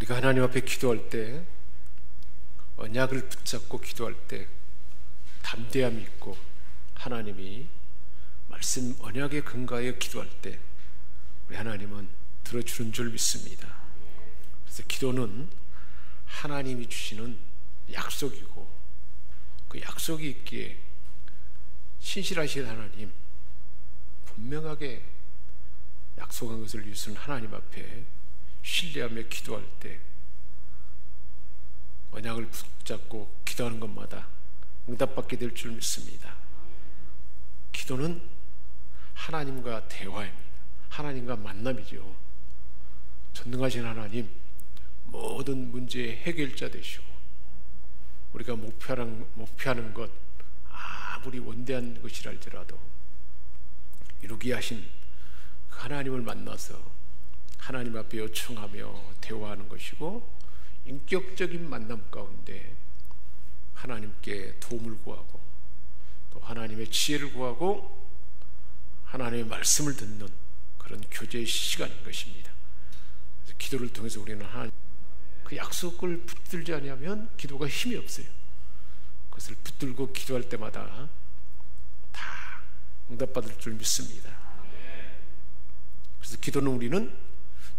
우리가 하나님 앞에 기도할 때, 언약을 붙잡고 기도할 때 담대함이 있고, 하나님이 말씀 언약에 근거하여 기도할 때 우리 하나님은 들어주는 줄 믿습니다. 그래서 기도는 하나님이 주시는 약속이고, 그 약속이 있기에 신실하신 하나님, 분명하게 약속한 것을 이루신 하나님 앞에 신뢰하며 기도할 때 언약을 붙잡고 기도하는 것마다 응답받게 될 줄 믿습니다. 기도는 하나님과 대화입니다. 하나님과 만남이죠. 전능하신 하나님, 모든 문제의 해결자 되시고, 우리가 목표하는 것 아무리 원대한 것이랄지라도 이루게 하신 그 하나님을 만나서 하나님 앞에 요청하며 대화하는 것이고, 인격적인 만남 가운데 하나님께 도움을 구하고 또 하나님의 지혜를 구하고 하나님의 말씀을 듣는 그런 교제의 시간인 것입니다. 그래서 기도를 통해서 우리는 하나님 그 약속을 붙들지 않으면 기도가 힘이 없어요. 그것을 붙들고 기도할 때마다 다 응답받을 줄 믿습니다. 그래서 기도는 우리는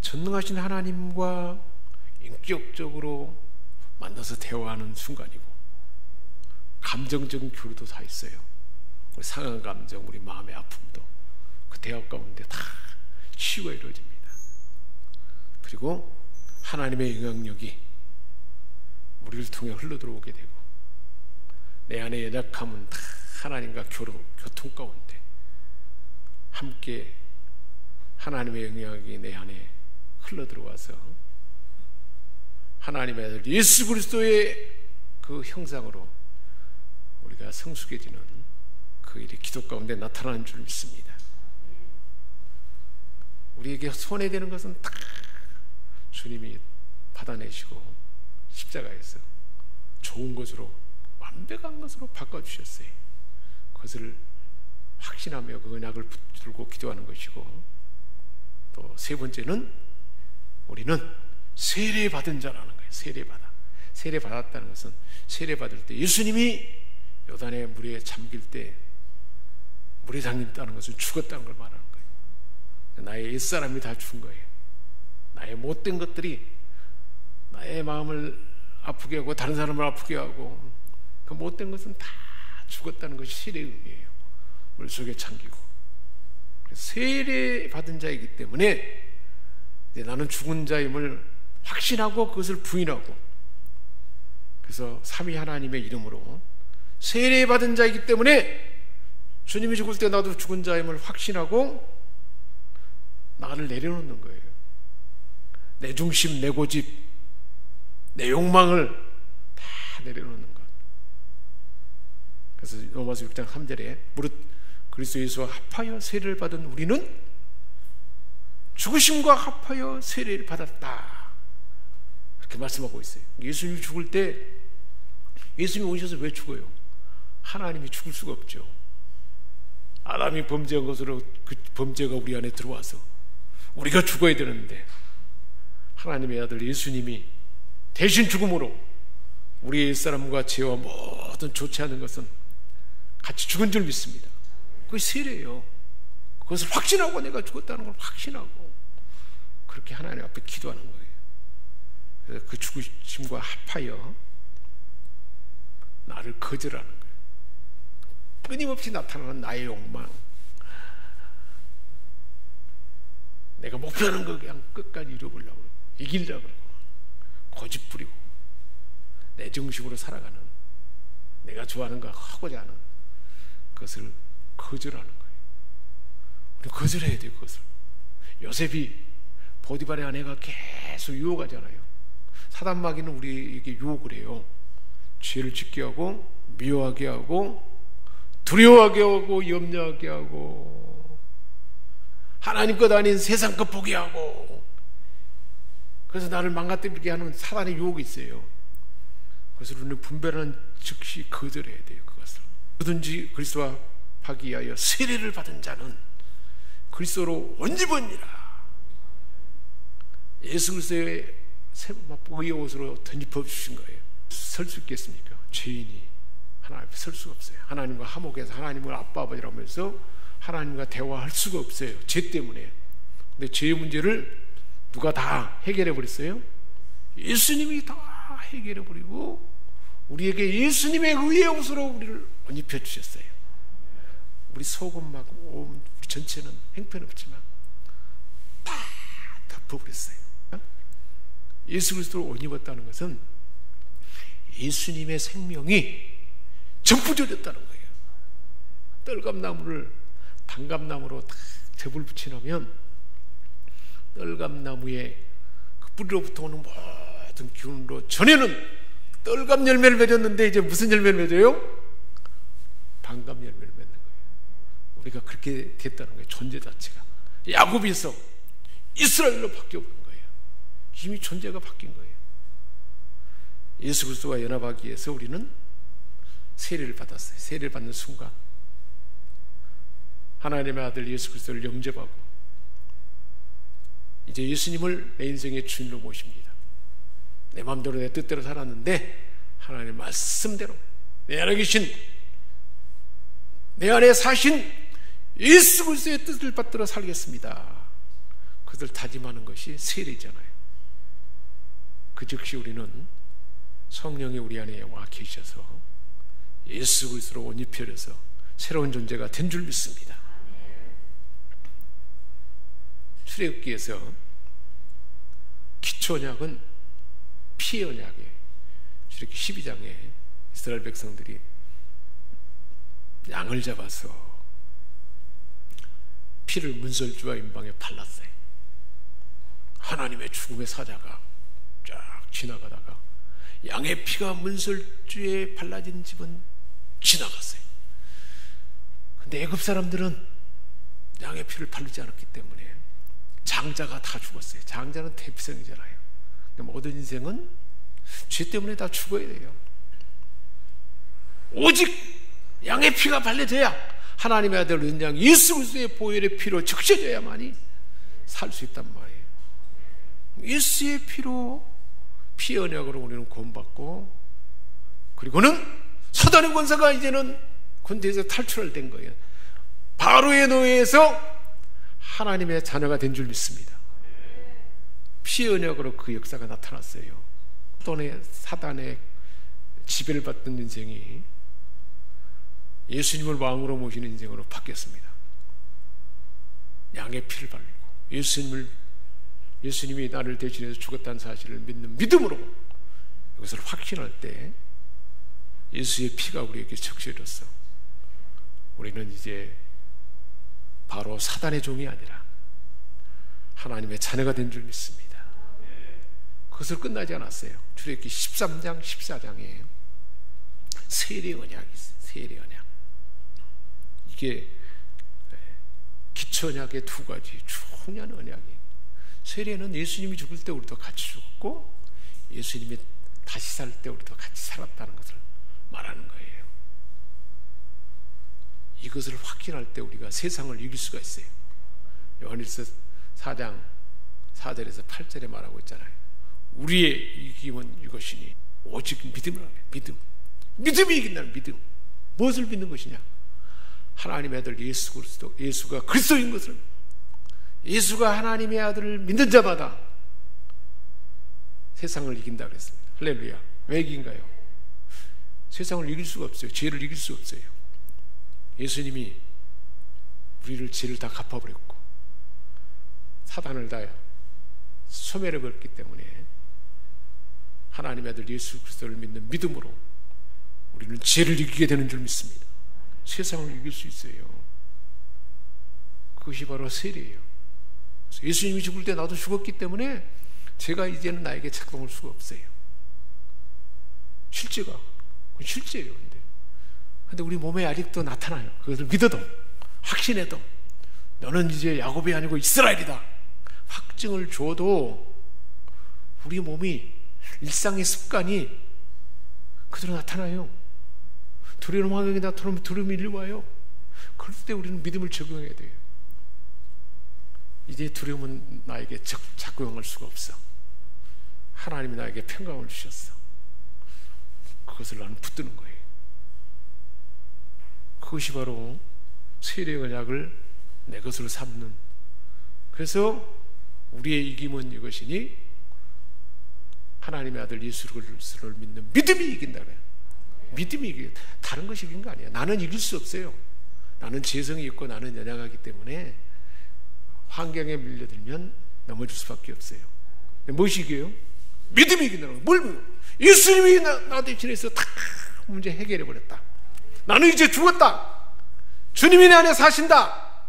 전능하신 하나님과 인격적으로 만나서 대화하는 순간이고, 감정적인 교류도 다 있어요. 우리 상한 감정, 우리 마음의 아픔도 그 대화 가운데 다 치유가 이루어집니다. 그리고 하나님의 영향력이 우리를 통해 흘러들어오게 되고, 내 안의 연약함은 다 하나님과 교통 가운데 함께 하나님의 영향력이 내 안에 흘러들어와서 하나님의 아들 예수 그리스도의 그 형상으로 우리가 성숙해지는 그 일이 기도 가운데 나타나는 줄 믿습니다. 우리에게 손해되는 것은 다 주님이 받아내시고 십자가에서 좋은 것으로, 완벽한 것으로 바꿔주셨어요. 그것을 확신하며 그 언약을 붙들고 기도하는 것이고, 또 세 번째는 우리는 세례받은 자라는 거예요. 세례받았다는 것은, 세례받을 때 예수님이 요단의 물에 잠길 때 물에 잠긴다는 것은 죽었다는 걸 말하는 거예요. 나의 옛사람이 다 죽은 거예요. 나의 못된 것들이 나의 마음을 아프게 하고 다른 사람을 아프게 하고, 그 못된 것은 다 죽었다는 것이 세례의 의미예요. 물속에 잠기고. 세례받은 자이기 때문에 이제 나는 죽은 자임을 확신하고 그것을 부인하고, 그래서 삼위 하나님의 이름으로 세례받은 자이기 때문에 주님이 죽을 때 나도 죽은 자임을 확신하고 나를 내려놓는 거예요. 내 중심, 내 고집, 내 욕망을 다 내려놓는 것. 그래서 로마서 6장 3절에 무릇 그리스도 예수와 합하여 세례를 받은 우리는 죽으심과 합하여 세례를 받았다, 이렇게 말씀하고 있어요. 예수님이 죽을 때, 예수님이 오셔서 왜 죽어요? 하나님이 죽을 수가 없죠. 아담이 범죄한 것으로 그 범죄가 우리 안에 들어와서 우리가 죽어야 되는데, 하나님의 아들 예수님이 대신 죽음으로 우리의 옛사람과 죄와 모든 좋지 않은 것은 같이 죽은 줄 믿습니다. 그게 세례예요. 그것을 확신하고 내가 죽었다는 걸 확신하고 그렇게 하나님 앞에 기도하는 거예요. 그래서 그 죽으심과 합하여 나를 거절하는 거예요. 끊임없이 나타나는 나의 욕망, 내가 목표하는 거 그냥 끝까지 이뤄보려고 그러고, 이기려고 그러고, 고집 부리고 내 중심으로 살아가는, 내가 좋아하는 거 하고자 하는 그것을 거절하는 거예요. 우리 거절해야 돼요. 그것을. 요셉이 보디발의 아내가 계속 유혹하잖아요. 사단마귀는 우리에게 유혹을 해요. 죄를 짓게 하고, 미워하게 하고, 두려워하게 하고, 염려하게 하고, 하나님 것 아닌 세상 것 보게 하고, 그래서 나를 망가뜨리게 하는 사단의 유혹이 있어요. 그래서 우리는 분별하는 즉시 거절해야 돼요. 그것을. 누구든지 그리스도와 하기 위하여 세례를 받은 자는 그리스도로 온전이라. 예수 그리스도의 의의 옷으로 덧입혀 주신 거예요. 설 수 있겠습니까? 죄인이 하나님 앞에 설 수가 없어요. 하나님과 화목해서 하나님을 아빠 아버지라고 하면서 하나님과 대화할 수가 없어요. 죄 때문에. 근데 죄의 문제를 누가 다 해결해 버렸어요? 예수님이 다 해결해 버리고 우리에게 예수님의 의의 옷으로 우리를 옷 입혀 주셨어요. 우리 속음하고 우리 전체는 형편없지만 다 덮어버렸어요. 예수 그리스도를 옷 입었다는 것은 예수님의 생명이 전부져졌다는 거예요. 떨감나무를 단감나무로 딱 접을 붙이면 떨감나무의 그 뿌리로부터 오는 모든 기운으로 전에는 떨감 열매를 맺었는데 이제 무슨 열매를 맺어요? 단감 열매를 맺는 거예요. 우리가 그렇게 됐다는 거예요. 존재 자체가 야곱에서 이스라엘로 바뀌어버린 거예요. 이미 존재가 바뀐 거예요. 예수 그리스도와 연합하기 위해서 우리는 세례를 받았어요. 세례를 받는 순간 하나님의 아들 예수 그리스도를 영접하고 이제 예수님을 내 인생의 주인으로 모십니다. 내 마음대로 내 뜻대로 살았는데 하나님의 말씀대로 내 안에 계신 내 안에 사신 예수 그리스도의 뜻을 받들어 살겠습니다. 그것을 다짐하는 것이 세례잖아요. 그 즉시 우리는 성령이 우리 안에 와 계셔서 예수 그리스도로 옷 입혀져서 새로운 존재가 된 줄 믿습니다. 출애굽기에서 기초 언약은 피 언약이에요. 출애굽기 12장에 이스라엘 백성들이 양을 잡아서 피를 문설주와 임방에 발랐어요. 하나님의 죽음의 사자가 쫙 지나가다가 양의 피가 문설주에 발라진 집은 지나갔어요. 근데 애굽 사람들은 양의 피를 바르지 않았기 때문에 장자가 다 죽었어요. 장자는 대피성이잖아요. 모든 인생은 죄 때문에 다 죽어야 돼요. 오직 양의 피가 발려져야 하나님의 아들 은양 예수 그리스도의 보혈의 피로 적셔져야만이 살 수 있단 말이에요. 예수의 피로 피 언약으로 우리는 구원받고 그리고는 사단의 권세가 이제는 군대에서 탈출할 된 거예요. 바로의 노예에서 하나님의 자녀가 된 줄 믿습니다. 피 언약으로 그 역사가 나타났어요. 사단의 지배를 받던 인생이 예수님을 왕으로 모시는 인생으로 바뀌었습니다. 양의 피를 바르고 예수님이 나를 대신해서 죽었다는 사실을 믿는 믿음으로 이것을 확신할 때 예수의 피가 우리에게 적셔졌어. 우리는 이제 바로 사단의 종이 아니라 하나님의 자녀가 된 줄 믿습니다. 그것을 끝나지 않았어요. 출애굽기 13장 14장에 세례 언약이 있어요. 세례 언약. 이게 기초 언약의 두 가지 중요한 언약이에요. 세례는 예수님이 죽을 때 우리도 같이 죽었고 예수님이 다시 살 때 우리도 같이 살았다는 것을 말하는 거예요. 이것을 확인할 때 우리가 세상을 이길 수가 있어요. 요한일서 4장 4절에서 8절에 말하고 있잖아요. 우리의 이김은 이것이니 오직 믿음을 하네. 믿음이 이긴다는 믿음. 무엇을 믿는 것이냐? 하나님의 아들 예수 그리스도, 예수가 그리스도인 것을, 예수가 하나님의 아들을 믿는 자마다 세상을 이긴다 그랬습니다. 할렐루야. 왜 이긴가요? 세상을 이길 수가 없어요. 죄를 이길 수 없어요. 예수님이 우리를 죄를 다 갚아버렸고 사단을 다 소멸해버렸기 때문에 하나님의 아들 예수 그리스도를 믿는 믿음으로 우리는 죄를 이기게 되는 줄 믿습니다. 세상을 이길 수 있어요. 그것이 바로 세례예요. 예수님이 죽을 때 나도 죽었기 때문에 죄가 이제는 나에게 작동할 수가 없어요. 실제가 실제예요. 근데 우리 몸에 아직도 나타나요. 그것을 믿어도 확신해도 너는 이제 야곱이 아니고 이스라엘이다 확증을 줘도 우리 몸이 일상의 습관이 그대로 나타나요. 두려움 환경이 나타나면 두려움이 일로 와요. 그럴 때 우리는 믿음을 적용해야 돼요. 이제 두려움은 나에게 작용할 수가 없어. 하나님이 나에게 평강을 주셨어. 그것을 나는 붙드는 거예요. 그것이 바로 세례의 언약을 내 것으로 삼는. 그래서 우리의 이김은 이것이니 하나님의 아들 예수 그리스도를 믿는 믿음이 이긴다 그래요. 믿음이 이겨. 다른 것이 이긴 거 아니야. 나는 이길 수 없어요. 나는 재성이 있고 나는 연약하기 때문에 환경에 밀려들면 넘어질 수밖에 없어요. 무엇이 이겨요? 믿음이 이긴다는 거예요. 뭘 믿어? 예수님이 나 대신해서 다 문제 해결해 버렸다. 나는 이제 죽었다. 주님이 내 안에 사신다.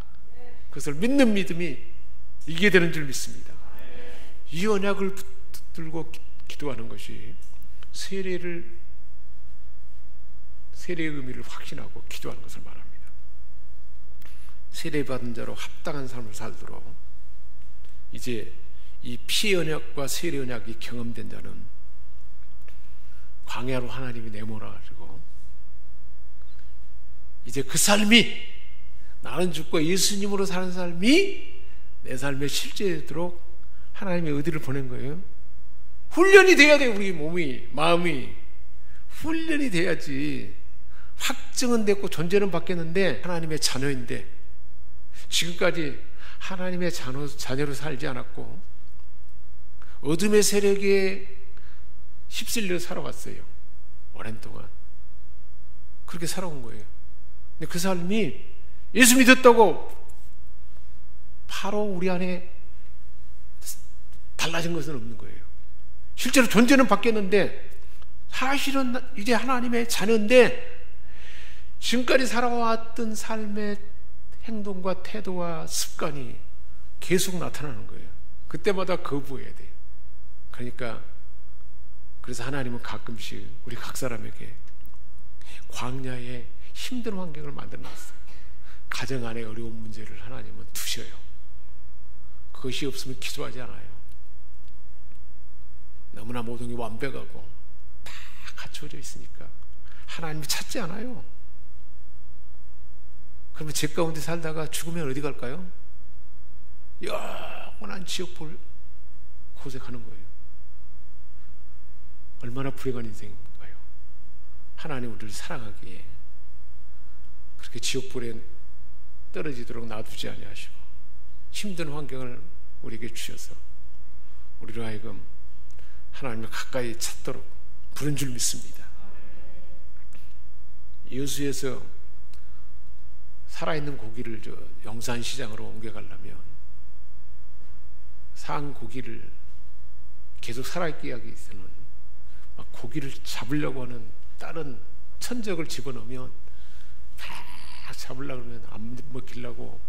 그것을 믿는 믿음이 이게 되는 줄 믿습니다. 이 언약을 붙들고 기도하는 것이 세례의 의미를 확신하고 기도하는 것을 말합니다. 세례받은 자로 합당한 삶을 살도록 이제 이 피 언약과 세례 언약이 경험된 자는 광야로 하나님이 내몰아가지고 이제 그 삶이 나는 죽고 예수님으로 사는 삶이 내 삶에 실제되도록 하나님이 어디를 보낸 거예요? 훈련이 돼야 돼요. 우리 몸이, 마음이 훈련이 돼야지. 확증은 됐고 존재는 바뀌었는데 하나님의 자녀인데 지금까지 하나님의 자녀로 살지 않았고 어둠의 세력에 휩쓸려 살아왔어요. 오랜 동안 그렇게 살아온 거예요. 근데 그 삶이 예수 믿었다고 바로 우리 안에 달라진 것은 없는 거예요. 실제로 존재는 바뀌었는데 사실은 이제 하나님의 자녀인데 지금까지 살아왔던 삶의 행동과 태도와 습관이 계속 나타나는 거예요. 그때마다 거부해야 돼요. 그러니까 그래서 하나님은 가끔씩 우리 각 사람에게 광야에 힘든 환경을 만들어 놨어요. 가정 안에 어려운 문제를 하나님은 두셔요. 그것이 없으면 기도하지 않아요. 너무나 모든 게 완벽하고 다 갖춰져 있으니까 하나님이 찾지 않아요. 그러면 제 가운데 살다가 죽으면 어디 갈까요? 영원한 지옥불 고색하는 거예요. 얼마나 불행한 인생인가요? 하나님 우리를 사랑하기에 그렇게 지옥불에 떨어지도록 놔두지 아니하시고 힘든 환경을 우리에게 주셔서 우리로 하여금 하나님을 가까이 찾도록 부른 줄 믿습니다. 여수에서 살아있는 고기를 영산시장으로 옮겨가려면 산 고기를 계속 살아있게 하기 위해서는 막 고기를 잡으려고 하는 다른 천적을 집어넣으면 막 잡으려고 그러면 안 먹히려고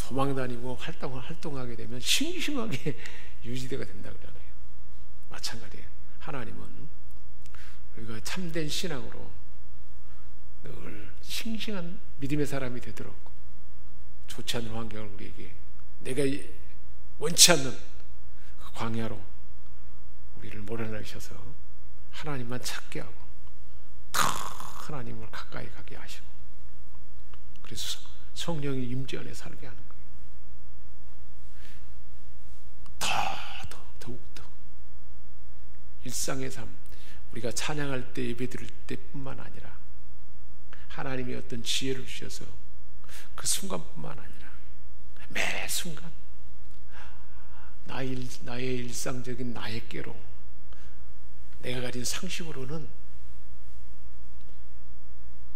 도망다니고 활동하게 되면 싱싱하게 유지대가 된다 그러잖아요. 마찬가지예요. 하나님은 우리가 참된 신앙으로 늘 싱싱한 믿음의 사람이 되도록 좋지 않은 환경을 우리에게 내가 원치 않는 그 광야로 우리를 몰아내셔서 하나님만 찾게 하고 더 하나님을 가까이 가게 하시고 그래서 성령이 임재 안에 살게 하는 거예요. 더욱더 일상의 삶 우리가 찬양할 때 예배 드릴 때뿐만 아니라 하나님이 어떤 지혜를 주셔서 그 순간뿐만 아니라 매 순간 나의 일상적인 나의 깨로 내가 가진 상식으로는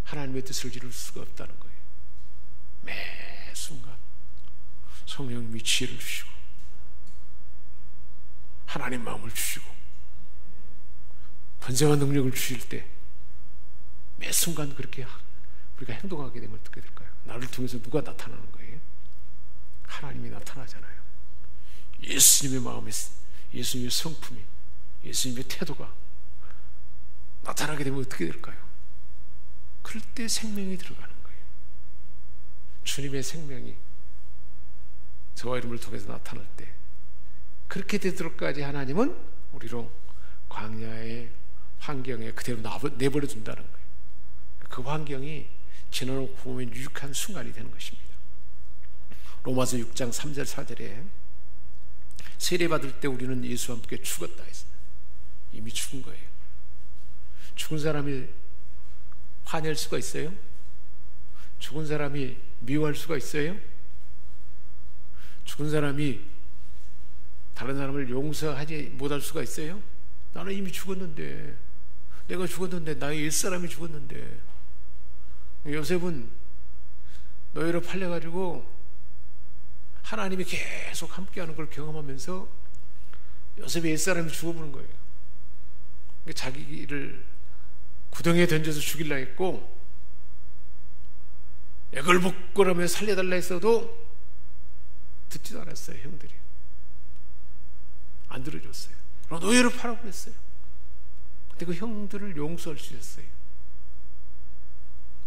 하나님의 뜻을 이룰 수가 없다는 거예요. 매 순간 성령님이 지혜를 주시고 하나님 마음을 주시고 권세와 능력을 주실 때 매 순간 그렇게 우리가 행동하게 되면 어떻게 될까요? 나를 통해서 누가 나타나는 거예요? 하나님이 나타나잖아요. 예수님의 마음에 예수님의 성품이 예수님의 태도가 나타나게 되면 어떻게 될까요? 그럴 때 생명이 들어가는 거예요. 주님의 생명이 저와 이름을 통해서 나타날 때 그렇게 되도록까지 하나님은 우리로 광야의 환경에 그대로 내버려 둔다는 거예요. 그 환경이 지나놓고 보면 유익한 순간이 되는 것입니다. 로마서 6장 3절 4절에 세례받을 때 우리는 예수와 함께 죽었다 했습니다. 이미 죽은 거예요. 죽은 사람이 화낼 수가 있어요? 죽은 사람이 미워할 수가 있어요? 죽은 사람이 다른 사람을 용서하지 못할 수가 있어요? 나는 이미 죽었는데, 내가 죽었는데, 나의 옛사람이 죽었는데. 요셉은 노예로 팔려가지고 하나님이 계속 함께하는 걸 경험하면서 요셉의 옛사람이 죽어버린 거예요. 자기를 구덩이에 던져서 죽이려 했고, 애걸복걸하며 살려달라 했어도 듣지도 않았어요. 형들이 안 들어줬어요. 그럼 노예로 팔아버렸어요. 근데 그 형들을 용서할 수 있었어요.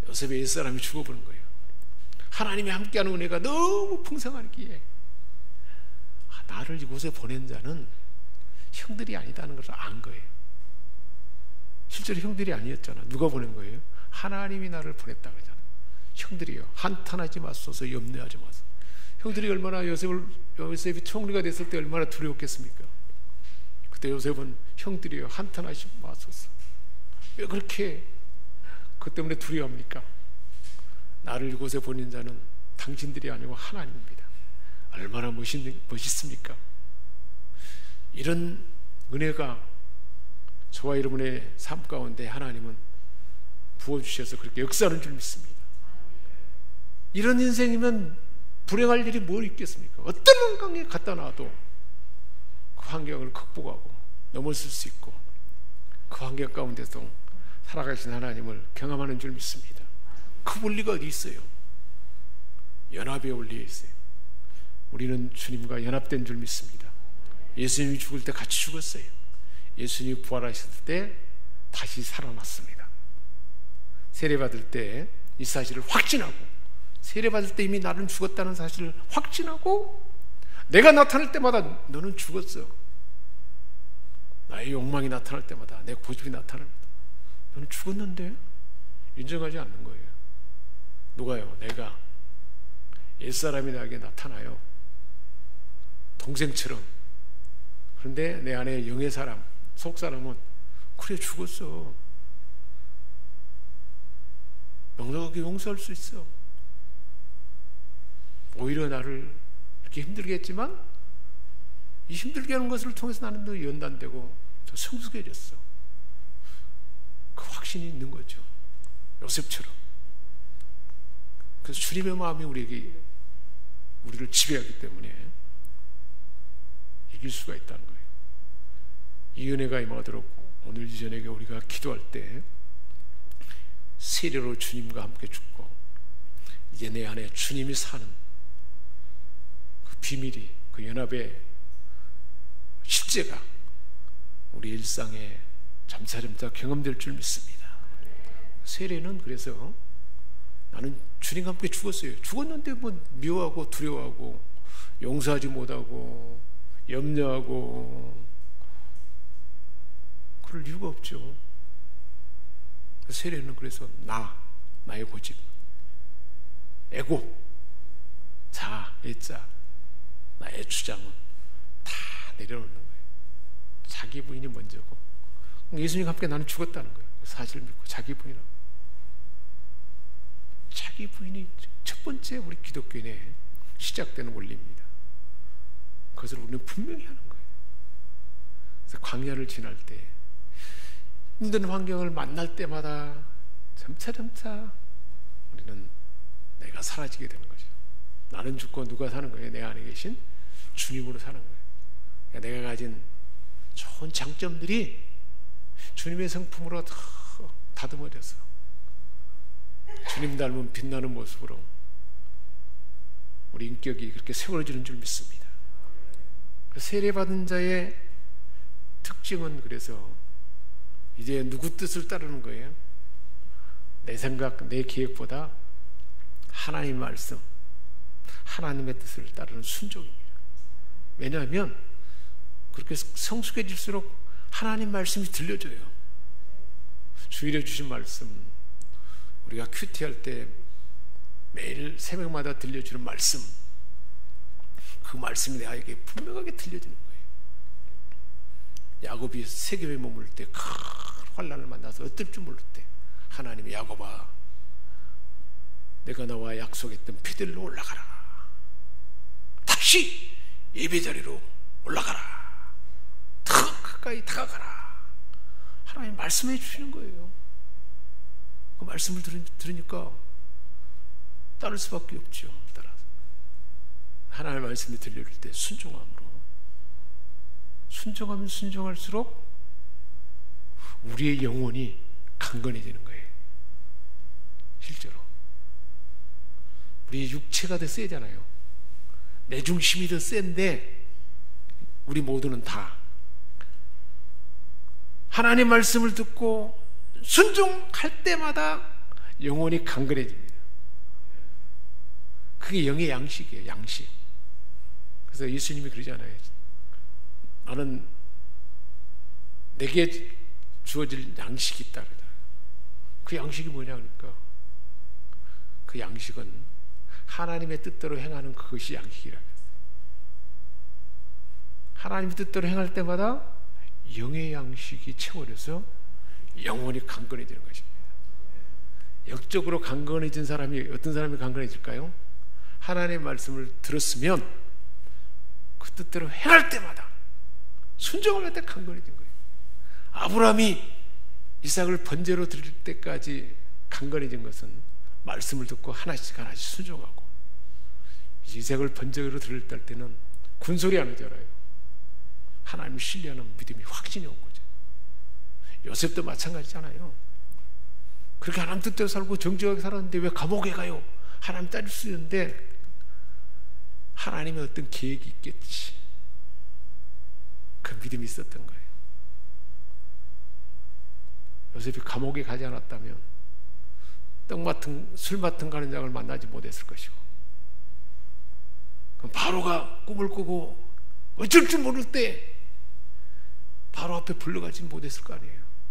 요셉의 옛사람이 죽어버린 거예요. 하나님이 함께하는 은혜가 너무 풍성하기에 나를 이곳에 보낸 자는 형들이 아니다는 것을 안 거예요. 실제로 형들이 아니었잖아. 누가 보낸 거예요? 하나님이 나를 보냈다고 하잖아. 형들이요, 한탄하지 마소서, 염려하지 마소서. 형들이 얼마나 요셉이 총리가 됐을 때 얼마나 두려웠겠습니까? 그때 요셉은 형들이요, 한탄하지 마소서. 왜 그렇게 그 때문에 두려워합니까? 나를 이곳에 보낸 자는 당신들이 아니고 하나님입니다. 얼마나 멋있습니까? 이런 은혜가 저와 여러분의 삶 가운데 하나님은 부어주셔서 그렇게 역사하는 줄 믿습니다. 이런 인생이면 불행할 일이 뭘 있겠습니까? 어떤 환경에 갖다 놔도 그 환경을 극복하고 넘어설 수 있고 그 환경 가운데서 살아가신 하나님을 경험하는 줄 믿습니다. 그 원리가 어디 있어요? 연합의 원리에 있어요. 우리는 주님과 연합된 줄 믿습니다. 예수님이 죽을 때 같이 죽었어요. 예수님이 부활하셨을 때 다시 살아났습니다. 세례받을 때 이 사실을 확신하고, 세례받을 때 이미 나는 죽었다는 사실을 확신하고, 내가 나타날 때마다 너는 죽었어. 나의 욕망이 나타날 때마다, 내 고집이 나타날 때마다 너는 죽었는데 인정하지 않는 거예요. 누가요? 내가. 옛사람이 나에게 나타나요. 동생처럼. 그런데 내 안에 영의 사람, 속사람은 그래 죽었어. 넉넉하게 용서할 수 있어. 오히려 나를 이렇게 힘들게 했지만 이 힘들게 하는 것을 통해서 나는 더 연단되고 더 성숙해졌어. 그 확신이 있는 거죠. 요셉처럼. 그래서 주님의 마음이 우리를 지배하기 때문에 이길 수가 있다는 거예요. 이 은혜가 임하도록 오늘 이 저녁에 우리가 기도할 때 세례로 주님과 함께 죽고 이제 내 안에 주님이 사는 그 비밀이, 그 연합의 실제가 우리 일상에 점차점차 경험될 줄 믿습니다. 세례는 그래서 나는 주님과 함께 죽었어요. 죽었는데 뭐 미워하고 두려워하고 용서하지 못하고 염려하고 그럴 이유가 없죠. 세례는 그래서 나의 고집, 에고, 애자, 나의 주장은 다 내려놓는 거예요. 자기 부인이 먼저고, 예수님과 함께 나는 죽었다는 거예요. 사실을 믿고 자기 부인하고. 자기 부인이 첫 번째 우리 기독교인의 시작되는 원리입니다. 그것을 우리는 분명히 하는 거예요. 그래서 광야를 지날 때 힘든 환경을 만날 때마다 점차점차 우리는 내가 사라지게 되는 거죠. 나는 죽고 누가 사는 거예요? 내 안에 계신 주님으로 사는 거예요. 그러니까 내가 가진 좋은 장점들이 주님의 성품으로 다듬어져서 주님 닮은 빛나는 모습으로 우리 인격이 그렇게 세워지는 줄 믿습니다. 세례받은 자의 특징은 그래서 이제 누구 뜻을 따르는 거예요? 내 생각, 내 계획보다 하나님 말씀, 하나님의 뜻을 따르는 순종입니다. 왜냐하면 그렇게 성숙해질수록 하나님 말씀이 들려줘요. 주일에 주신 말씀, 우리가 큐티할 때 매일 새벽마다 들려주는 말씀, 그 말씀이 나에게 분명하게 들려지는 거예요. 야곱이 세겜에 머물 때 큰 환난을 만나서 어떨 줄 모를 때 하나님이 야곱아, 내가 너와 약속했던 피들로 올라가라. 다시 예배자리로 올라가라. 더 가까이 다가가라. 하나님 말씀해 주시는 거예요. 그 말씀을 들으니까 따를 수밖에 없죠. 따라서 하나님의 말씀이 들려올 때 순종하면 순종할수록 우리의 영혼이 강건해지는 거예요. 실제로 우리 육체가 더 세잖아요. 내 중심이 더 센데 우리 모두는 다 하나님 말씀을 듣고 순종할 때마다 영혼이 강건해집니다. 그게 영의 양식이에요. 양식. 그래서 예수님이 그러잖아요. 나는 내게 주어질 양식이 있다. 그 양식이 뭐냐 그러니까 그 양식은 하나님의 뜻대로 행하는 그것이 양식이라고 했어요. 하나님의 뜻대로 행할 때마다 영의 양식이 채워져서 영혼이 강건해지는 것입니다. 영적으로 강건해진 사람이 어떤 사람이 강건해질까요? 하나님의 말씀을 들었으면 그 뜻대로 행할 때마다 순종할 때 강건해진 거예요. 아브라함이 이삭을 번제로 드릴 때까지 강건해진 것은 말씀을 듣고 하나씩 순종하고 이삭을 번제로 드릴 때는 군소리 안 하잖아요. 하나님을 신뢰하는 믿음이 확신이 온 거죠. 요셉도 마찬가지잖아요. 그렇게 하나님 뜻대로 살고 정직하게 살았는데 왜 감옥에 가요? 하나님 따질 수 있는데 하나님의 어떤 계획이 있겠지. 그 믿음이 있었던 거예요. 요셉이 감옥에 가지 않았다면 술 맡은 가는 장을 만나지 못했을 것이고, 그럼 바로가 꿈을 꾸고 어쩔 줄 모를 때 바로 앞에 불러가지 못했을 거 아니에요.